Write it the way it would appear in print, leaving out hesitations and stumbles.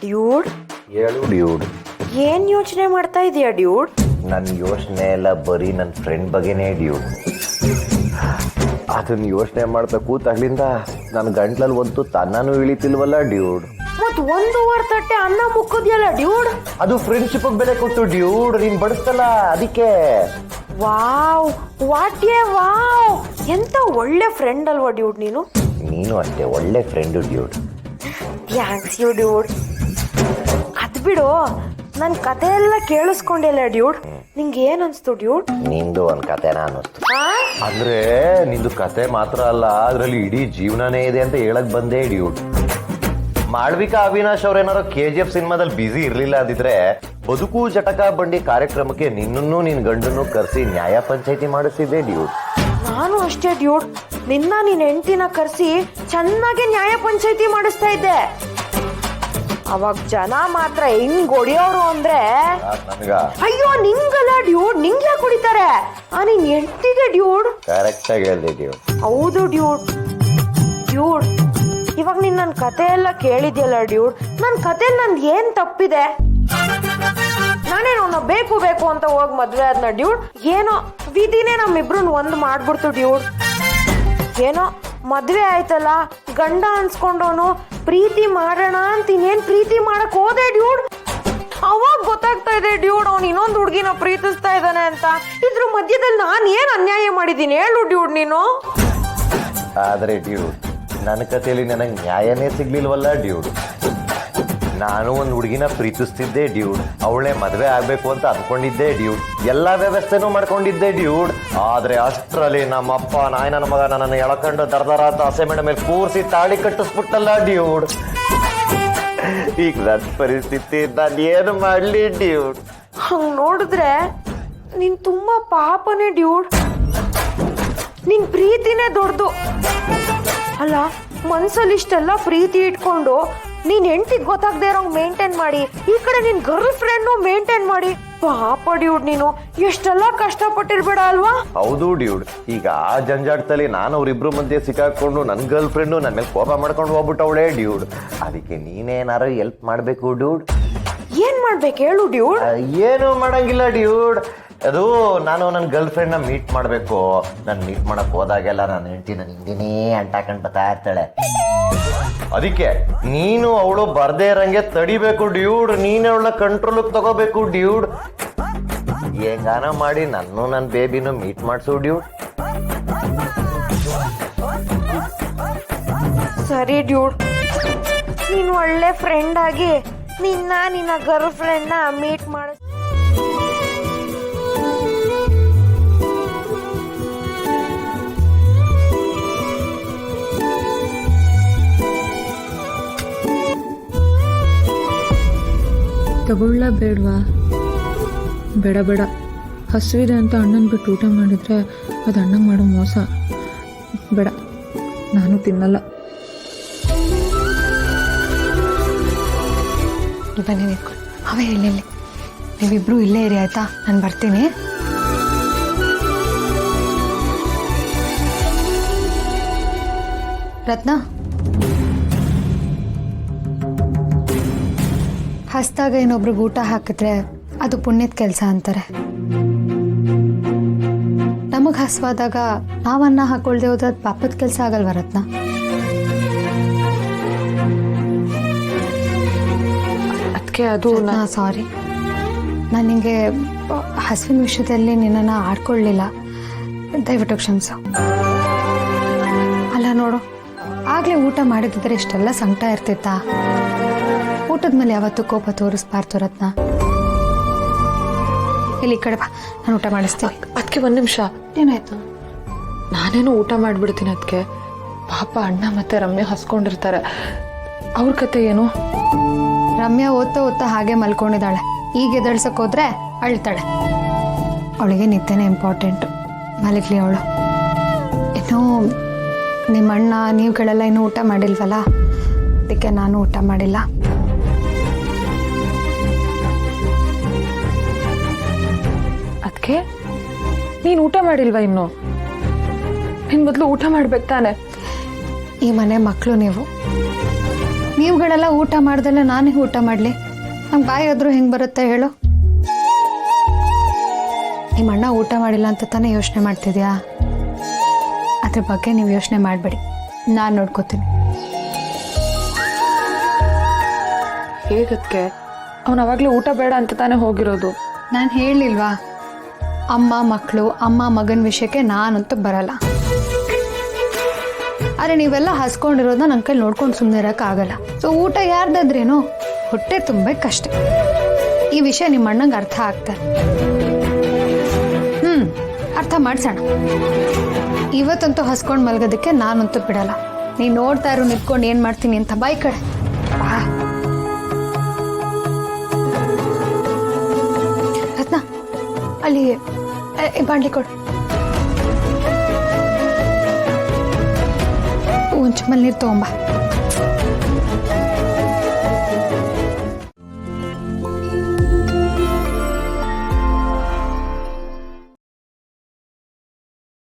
Dude ಹೇಳು dude. ಏನ್ ಯೋಚನೆ ಮಾಡ್ತಾ ಇದೀಯ ಡ್ಯೂಡ್? ನನ್ನ ಯೋಚನೆ ಎಲ್ಲ ಬರೀ ನನ್ನ ಫ್ರೆಂಡ್ ಬಗ್ಗೆನೇ ಡ್ಯೂಡ್. ಅದನ್ನ ಯೋಚನೆ ಮಾಡ್ತಾ ಕೂತಾಗ್ಲಿಂದ ನನ್ನ ಗಂಟ್ಲಲ್ಲಿ ಒಂದು ತನ್ನೂ ಇಳಿತಿಲ್ವಲ್ಲ ಡ್ಯೂಡ್. ಮತ್ 1 ತಟ್ಟೆ ಅನ್ನ ಮುಕ್ಕದ್ಯಲ್ಲ ಡ್ಯೂಡ್. ಅದು ಫ್ರೆಂಡ್ಶಿಪ್ ಬೆಲೆ ಕೊಟ್ಟು ಡ್ಯೂಡ್, ನೀನ್ ಬಡಿಸ್ತಲ್ಲ ಅದಕ್ಕೆ. ವಾವ್, ವಾವ್, ಎಂತ ಒಳ್ಳೆ ಫ್ರೆಂಡ್ ಅಲ್ವಾ ಡ್ಯೂಡ್ ನೀನು. ನೀನು ಅಷ್ಟೇ ಒಳ್ಳೆ friend dude. Thanks you dude. ಅದ್ ಬಿಡು, ನನ್ ಕತೆ ಎಲ್ಲ ಕೇಳಿಸ್ಕೊಂಡಿಲ್ಲ ಡ್ಯೂಡ್. ನಿಂಗೆ ಏನ್ ಅನ್ಸ್ತು ಡ್ಯೂಡ್? ನಿಂದು ಒಂದ್ ಕತೆನ ಅನ್ನಿಸ್ತು. ಅಂದ್ರೆ ನಿಂದು ಕತೆ ಮಾತ್ರ ಅಲ್ಲ, ಅದ್ರಲ್ಲಿ ಇಡೀ ಜೀವನನೇ ಇದೆ ಅಂತ ಹೇಳಕ್ ಬಂದೆ ಡ್ಯೂಡ್. ಮಾಳ್ವಿಕಾ ಅವಿನಾಶ್ ಅವ್ರೇನಾರು KGF ಸಿನಿಮಾದಲ್ಲಿ ಬ್ಯುಸಿ ಇರ್ಲಿಲ್ಲ ಅಂದಿದ್ರೆ ಬದುಕು ಜಟಕ ಬಂಡಿ ಕಾರ್ಯಕ್ರಮಕ್ಕೆ ನಿನ್ನನ್ನು ನಿನ್ ಗಂಡನ್ನು ಕರೆಸಿ ನ್ಯಾಯ ಪಂಚಾಯಿತಿ ಮಾಡಿಸಿದ್ದೆ ಡ್ಯೂಡ್. ನಾನು ಅಷ್ಟೇ ಡ್ಯೂಡ್, ನಿನ್ನ ನಿನ್ ಹೆಂಡತಿನ ಕರ್ಸಿ ಚೆನ್ನಾಗಿ ನ್ಯಾಯ ಪಂಚಾಯಿತಿ ಮಾಡಿಸ್ತಾ ಇದ್ದೆ. ಅವಾಗ ಜನ ಮಾತ್ರ ಹೆಂಗ್ ಹೊಡಿಯೋರು ಅಂದ್ರೆ, ನನ್ಗ ಅಯ್ಯೋ ನಿಂಗಲ್ಲ ಡ್ಯೂಡ್, ನಿಂಗ್ ಯಾಕೆ ಹೊಡಿತಾರೆ, ನಿನ್ ಹೆಂಡತಿಗೆ ಡ್ಯೂಡ್. ಕರೆಕ್ಟ್ ಆಗಿ ಹೇಳ್ದೆ ಡ್ಯೂಡ್. ಹೌದು ಡ್ಯೂಡ್. ಡ್ಯೂಡ್, ಇವಾಗ ನೀನ್ ನನ್ ಕತೆ ಎಲ್ಲ ಕೇಳಿದ್ಯಲ್ಲ ಡ್ಯೂಡ್, ನನ್ ಕತೆ ನಂದ್ ಏನ್ ತಪ್ಪಿದೆ? ನಾನೇನು ಅವನ ಬೇಕು ಅಂತ ಹೋಗಿ ಮದ್ವೆ ಆದ್ನ ಡ್ಯೂಡ್. ಏನೋ ವಿಧಿನೇ ನಮ್ಮಿಬ್ರನ್ನ ಒಂದ್ ಮಾಡ್ಬಿಡ್ತು ಡ್ಯೂಡ್. ಏನೋ ಮದ್ವೆ ಆಯ್ತಲ್ಲ, ಗಂಡ ಅನ್ಸ್ಕೊಂಡವನು ಪ್ರೀತಿ ಮಾಡೋಣ ಅಂತ ಇನ್ನೇನ್ ಪ್ರೀತಿ ಮಾಡಕ್ ಹೋದೆ ಡ್ಯೂಡ್. ಅವಾಗ ಗೊತ್ತಾಗ್ತಾ ಇದೆ ಡ್ಯೂಡ್, ಅವ್ನು ಇನ್ನೊಂದು ಹುಡುಗಿನ ಪ್ರೀತಿಸ್ತಾ ಇದ್ದಾನೆ ಅಂತ. ಇದ್ರ ಮಧ್ಯದಲ್ಲಿ ನಾನ್ ಏನ್ ಅನ್ಯಾಯ ಮಾಡಿದೀನಿ ಹೇಳು ಡ್ಯೂಡ್ ನೀನು? ಆದ್ರೆ ಡ್ಯೂಡ್, ನನ್ನ ಕಥೆಯಲ್ಲಿ ನನಗೆ ನ್ಯಾಯನೇ ಸಿಗ್ಲಿಲ್ವಲ್ಲ ಡ್ಯೂಡ್. ನಾನು ಒಂದು ಹುಡುಗಿನ ಪ್ರೀತಿಸ್ತಿದ್ದೆ ಡ್ಯೂಡ್, ಅವಳೇ ಮದುವೆ ಆಗ್ಬೇಕು ಅಂತ ಅನ್ಕೊಂಡಿದ್ದೆ ಡ್ಯೂಡ್, ಎಲ್ಲಾ ವ್ಯವಸ್ಥೆನೂ ಮಾಡ್ಕೊಂಡಿದ್ದೆ ಡ್ಯೂಡ್. ಆದ್ರೆ ಅಷ್ಟರಲ್ಲಿ ನಮ್ಮಪ್ಪ ನಾಯನ ಮಗ ನನ್ನನ್ನು ಎಳಕೊಂಡು ದರ್ದರ ಅಂತ ಹಸೆಮೆಣ ಮೇಲೆ ಕೂರಿಸಿ ತಾಳಿ ಕಟ್ಟಿಸ್ಬಿಟ್ಟಲ್ಲ ಡ್ಯೂಡ್. ಈಗ ನನ್ನ ಪರಿಸ್ಥಿತಿ ನಾನು ಏನು ಮಾಡ್ಲಿ ಡ್ಯೂಡ್? ಹಂಗ್ ನೋಡಿದ್ರೆ ನೀನ್ ತುಂಬಾ ಪಾಪನೇ ಡ್ಯೂಡ್. ನಿನ್ ಪ್ರೀತಿನೇ ದೊಡ್ಡದು ಅಲ್ಲ. ಮನ್ಸಲ್ಲಿ ಇಷ್ಟೆಲ್ಲ ಪ್ರೀತಿ ಇಟ್ಕೊಂಡು ನೀನ್ ಹೆಂಡತಿಗೆ ಗೊತ್ತಾಗದೆ ಇರೋಂಗ್ ಮೇಂಟೈನ್ ಮಾಡಿ, ಈ ಕಡೆ ನಿನ್ ಗರ್ಲ್ ಫ್ರೆಂಡ್ ಮೇಂಟೈನ್ ಮಾಡಿ, ಪಾಪ ಡ್ಯೂಡ್ ನೀನು ಎಷ್ಟೆಲ್ಲ ಕಷ್ಟಪಟ್ಟಿರ್ಬೇಡ ಅಲ್ವಾ? ಹೌದು ಡ್ಯೂಡ್. ಈಗ ಆ ಜಂಜಾಟದಲ್ಲಿ ನಾನು ಅವ್ರಿಬ್ರು ಮಧ್ಯೆ ಸಿಕ್ಕಾಕೊಂಡು ನನ್ನ ಗರ್ಲ್ ಫ್ರೆಂಡು ನನ್ನ ಮೇಲೆ ಕೋಪ ಮಾಡ್ಕೊಂಡು ಹೋಗ್ಬಿಟ್ಟವಳೆ ಡ್ಯೂಡ್. ಅದಕ್ಕೆ ನೀನೇನಾರು ಹೆಲ್ಪ್ ಮಾಡ್ಬೇಕು ಡ್ಯೂಡ್. ಏನ್ ಮಾಡ್ಬೇಕು ಹೇಳು ಡ್ಯೂಡ್? ಏನು ಮಾಡಂಗಿಲ್ಲ ಡ್ಯೂಡ್. ಅದು ನಾನು ನನ್ನ ಗರ್ಲ್ ಫ್ರೆಂಡ್ನ ಮೀಟ್ ಮಾಡಬೇಕು. ನಾನು ಮೀಟ್ ಮಾಡಕ್ ಹೋದಾಗೆಲ್ಲ ನನ್ನ ಹೆಂಡತಿ ನನ್ನ ಹಿಂದಿನೇ ಅಂಟಾಕೊಂಡು ಬರ್ತಾ ಇರ್ತಾಳೆ. ಅದಕ್ಕೆ ನೀನು ಅವಳು ಬರ್ದೇ ಇರಂಗೆ ತಡಿಬೇಕು ಡ್ಯೂಡ್. ನೀನೇ ಅವಳನ್ನ ಕಂಟ್ರೋಲ್ಗೆ ತಗೋಬೇಕು ಡ್ಯೂಡ್. ಹೆಂಗಾನ ಮಾಡಿ ನನ್ನ ಬೇಬಿನೂ ಮೀಟ್ ಮಾಡಿಸು ಡ್ಯೂಡ್. ಸರಿ ಡ್ಯೂಡ್, ನೀನು ಒಳ್ಳೆ ಫ್ರೆಂಡ್ ಆಗಿ ನಿನ್ನ ಗರ್ಲ್ ಫ್ರೆಂಡ್ನ ಮೀಟ್ ಮಾಡ. ತಗೊಳ್ಳ ಬೇಡವಾ? ಬೇಡ, ಹಸಿವಿದೆ ಅಂತ ಅಣ್ಣನ ಬಿಟ್ಟು ಊಟ ಮಾಡಿದ್ರೆ ಅದು ಅಣ್ಣಂಗೆ ಮಾಡೋ ಮೋಸ. ಬೇಡ, ನಾನು ತಿನ್ನಲ್ಲ. ಬನ್ನಿ ನಿಂತ್ಕೊಂಡು ಅವೇ ಹೇಳಿ, ನೀವಿಬ್ರು ಇಲ್ಲೇ ಇರಿ ಆಯ್ತಾ? ನಾನು ಬರ್ತೀನಿ. ರತ್ನ, ಹಸ್ದಾಗ ಇನ್ನೊಬ್ರಿಗೆ ಊಟ ಹಾಕಿದ್ರೆ ಅದು ಪುಣ್ಯದ ಕೆಲಸ ಅಂತಾರೆ. ನಮಗೆ ಹಸ್ವಾದಾಗ ನಾವನ್ನ ಹಾಕೊಳ್ದೆ ಹೋದ್ರೆ ಅದು ಪಾಪದ ಕೆಲಸ ಆಗಲ್ವ ರತ್ನ? ಅದಕ್ಕೆ ಅದು ಸಾರಿ, ನಾನು ನಿಂಗೆ ಹಸುವಿನ ವಿಷಯದಲ್ಲಿ ನಿನ್ನನ್ನು ಆಡ್ಕೊಳ್ಳಿಲ್ಲ, ದಯವಿಟ್ಟು ಕ್ಷಮಿಸು. ಅಲ್ಲ ನೋಡು, ಆಗಲೇ ಊಟ ಮಾಡಿದ್ರೆ ಇಷ್ಟೆಲ್ಲ ಸಂಕಟ ಇರ್ತಿತ್ತಾ? ಊಟದ ಮೇಲೆ ಯಾವತ್ತೂ ಕೋಪ ತೋರಿಸ್ಬಾರ್ದು ರತ್ನ. ಇಲ್ಲಿ ಈ ಕಡೆ ಬಾ, ನಾನು ಊಟ ಮಾಡಿಸ್ತೀನಿ. ಅದಕ್ಕೆ 1 ನಿಮಿಷ. ಏನಾಯ್ತು? ನಾನೇನು ಊಟ ಮಾಡಿಬಿಡ್ತೀನಿ. ಅದಕ್ಕೆ ಪಾಪ ಅಣ್ಣ ಮತ್ತೆ ರಮ್ಯಾ ಹಸ್ಕೊಂಡಿರ್ತಾರೆ, ಅವ್ರ ಕತೆ ಏನು? ರಮ್ಯಾ ಓದ್ತಾ ಹಾಗೆ ಮಲ್ಕೊಂಡಿದ್ದಾಳೆ. ಈಗ ಎದಳ್ಸಕ್ ಹೋದ್ರೆ ಅಳ್ತಾಳೆ. ಅವಳಿಗೆ ನಿದ್ದೆನೇ ಇಂಪಾರ್ಟೆಂಟು, ಮಲಗ್ಲಿ ಅವಳು. ಇನ್ನು ನಿಮ್ಮ ಅಣ್ಣ ನೀವುಗಳೆಲ್ಲ ಇನ್ನೂ ಊಟ ಮಾಡಿಲ್ವಲ್ಲ, ಅದಕ್ಕೆ ನಾನು ಊಟ ಮಾಡಿಲ್ಲ. ಅದಕ್ಕೆ ನೀನು ಊಟ ಮಾಡಿಲ್ವಾ ಇನ್ನು? ನಿನ್ ಮೊದಲು ಊಟ ಮಾಡ್ಬೇಕು ತಾನೆ? ಈ ಮನೆ ಮಕ್ಕಳು ನೀವು, ನೀವುಗಳೆಲ್ಲ ಊಟ ಮಾಡ್ದಲ್ಲ ನಾನೇ ಊಟ ಮಾಡಲಿ? ನಂಗೆ ಬಾಯಿ ಆದರೂ ಹೆಂಗೆ ಬರುತ್ತೆ ಹೇಳು? ನಿಮ್ಮ ಅಣ್ಣ ಊಟ ಮಾಡಿಲ್ಲ ಅಂತ ತಾನೇ ಯೋಚನೆ ಮಾಡ್ತಿದ್ಯಾ? ಅದ್ರ ಬಗ್ಗೆ ನೀವು ಯೋಚನೆ ಮಾಡಬೇಡಿ, ನಾನು ನೋಡ್ಕೋತೀನಿ. ಹೇಗಕ್ಕೆ ಅವನು ಅವಾಗಲೇ ಊಟ ಬೇಡ ಅಂತ ತಾನೇ ಹೋಗಿರೋದು. ನಾನು ಹೇಳಿಲ್ವಾ, ಅಮ್ಮ ಮಕ್ಕಳು ಅಮ್ಮ ಮಗನ ವಿಷಯಕ್ಕೆ ನಾನಂತೂ ಬರಲ್ಲ. ಆದರೆ ನೀವೆಲ್ಲ ಹಸ್ಕೊಂಡಿರೋದನ್ನ ನನ್ನ ಕೈ ನೋಡ್ಕೊಂಡು ಸುಮ್ಮನೆ ಇರೋಕ್ಕಾಗಲ್ಲ. ಸೊ ಊಟ ಯಾರ್ದಾದ್ರೇನು ಹೊಟ್ಟೆ ತುಂಬಬೇಕಷ್ಟೆ. ಈ ವಿಷಯ ನಿಮ್ಮ ಅಣ್ಣಂಗೆ ಅರ್ಥ ಆಗ್ತಾರೆ. ಅರ್ಥ ಮಾಡ್ಸೋಣ. ಇವತ್ತಂತೂ ಹಸ್ಕೊಂಡು ಮಲ್ಗೋದಕ್ಕೆ ನಾನಂತೂ ಬಿಡಲ್ಲ. ನೀನು ನೋಡ್ತಾ ಇರೋ ನಿಂತ್ಕೊಂಡು ಏನು ಮಾಡ್ತೀನಿ ಅಂತ. ಬಾಯ್ ಕಡೆ ಬಾ. ರತ್ನ ಅಲ್ಲಿ ಬಾಂಡ್ಲಿ ಕೊಡು. ಒಂಚು ಮಲ್ಲಿ ನೀರು ತಗೊಂಬ.